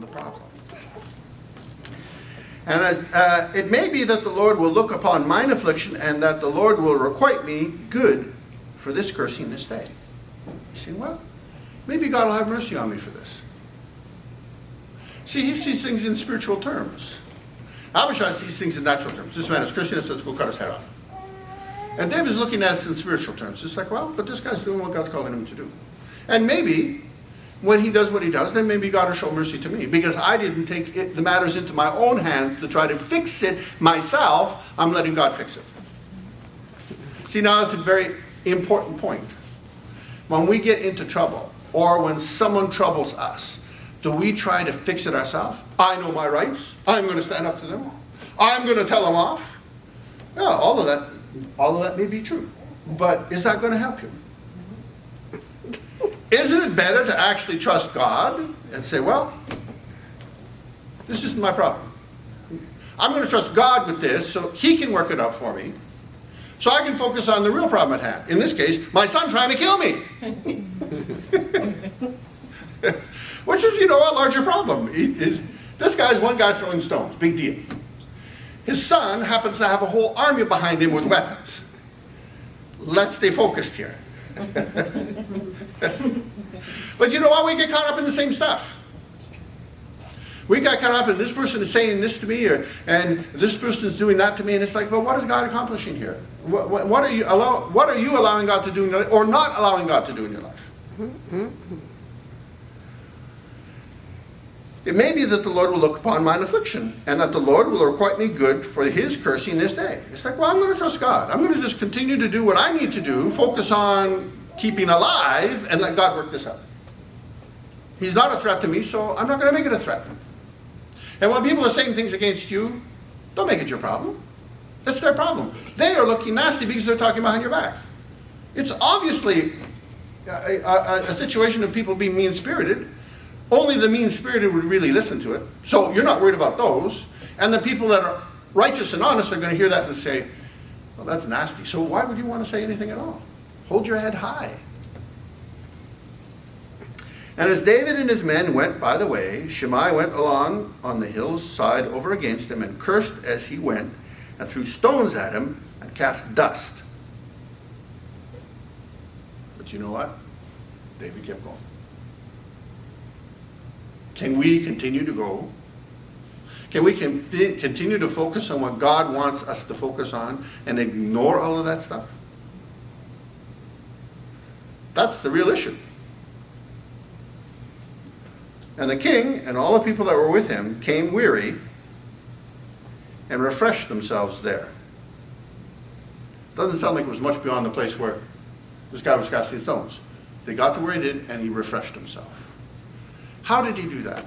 the problem. And it may be that the Lord will look upon mine affliction, and that the Lord will requite me good for this cursing this day. You say, well, maybe God will have mercy on me for this. See, he sees things in spiritual terms. Abishai sees things in natural terms. This man is cursing us, let's go cut his head off. And David's looking at it in spiritual terms. It's like, well, but this guy's doing what God's calling him to do. And maybe when he does what he does, then maybe God will show mercy to me. Because I didn't take the matters into my own hands to try to fix it myself. I'm letting God fix it. See, now that's a very important point. When we get into trouble, or when someone troubles us, do we try to fix it ourselves? I know my rights. I'm going to stand up to them. I'm going to tell them off. Yeah, all of that may be true. But is that going to help you? Isn't it better to actually trust God and say, well, this isn't my problem. I'm going to trust God with this so he can work it out for me. So I can focus on the real problem at hand. In this case, my son trying to kill me. Which is, a larger problem. This guy's one guy throwing stones. Big deal. His son happens to have a whole army behind him with weapons. Let's stay focused here. But you know what? We get caught up in the same stuff. We got caught up in this person is saying this to me, and this person is doing that to me, and it's like, well, what is God accomplishing here? What are you allowing God to do in your life, or not allowing God to do in your life? It may be that the Lord will look upon mine affliction, and that the Lord will requite me good for his cursing this day. It's like, well, I'm going to trust God. I'm going to just continue to do what I need to do, focus on keeping alive, and let God work this out. He's not a threat to me, so I'm not going to make it a threat. And when people are saying things against you, don't make it your problem. It's their problem. They are looking nasty because they're talking behind your back. It's obviously a situation of people being mean-spirited. Only the mean-spirited would really listen to it. So you're not worried about those. And the people that are righteous and honest are going to hear that and say, well, that's nasty. So why would you want to say anything at all? Hold your head high. And as David and his men went by the way, Shimei went along on the hill's side over against him, and cursed as he went, and threw stones at him, and cast dust. But you know what? David kept going. Can we continue to go? Can we continue to focus on what God wants us to focus on and ignore all of that stuff? That's the real issue. And the king and all the people that were with him came weary and refreshed themselves there. Doesn't sound like it was much beyond the place where this guy was casting stones. They got to where he did, and he refreshed himself. How did he do that?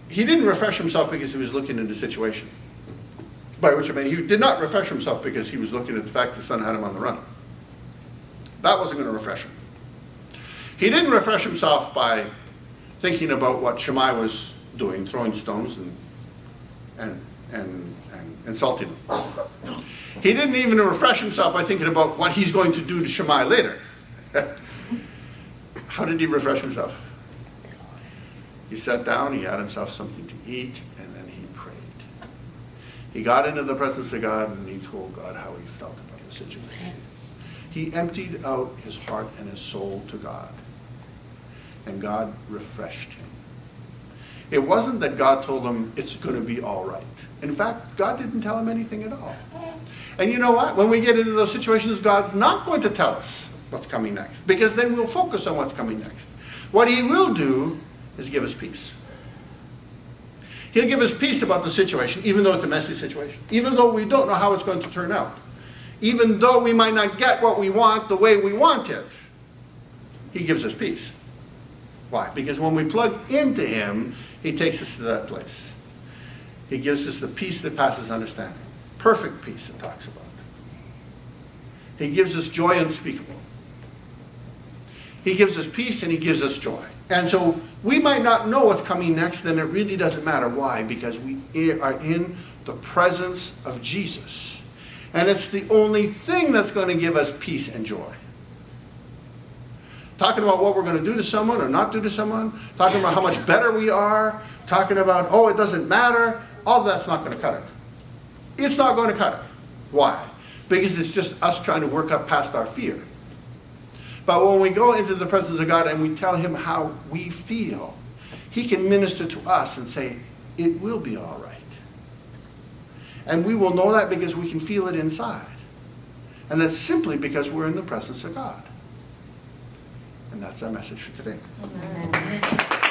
He didn't refresh himself because he was looking at the situation. By which I mean, he did not refresh himself because he was looking at the fact the son had him on the run. That wasn't going to refresh him. He didn't refresh himself by thinking about what Shimei was doing, throwing stones and insulting him. He didn't even refresh himself by thinking about what he's going to do to Shimei later. How did he refresh himself? He sat down, he had himself something to eat, and then he prayed. He got into the presence of God, and he told God how he felt about the situation. He emptied out his heart and his soul to God, and God refreshed him. It wasn't that God told him it's going to be all right. In fact, God didn't tell him anything at all. And you know what? When we get into those situations, God's not going to tell us what's coming next, because then we'll focus on what's coming next. What he will do is give us peace. He'll give us peace about the situation, even though it's a messy situation, even though we don't know how it's going to turn out, even though we might not get what we want the way we want it. He gives us peace. Why? Because when we plug into him, he takes us to that place. He gives us the peace that passes understanding. Perfect peace it talks about. He gives us joy unspeakable. He gives us peace and he gives us joy. And so we might not know what's coming next, then it really doesn't matter. Why? Because we are in the presence of Jesus. And it's the only thing that's going to give us peace and joy. talking about what we're going to do to someone or not do to someone, talking about how much better we are, talking about, oh, it doesn't matter, all that's not going to cut it. It's not going to cut it. Why? Because it's just us trying to work up past our fear. But when we go into the presence of God and we tell him how we feel, he can minister to us and say, it will be all right. And we will know that because we can feel it inside. And that's simply because we're in the presence of God. And that's our message for today. Amen.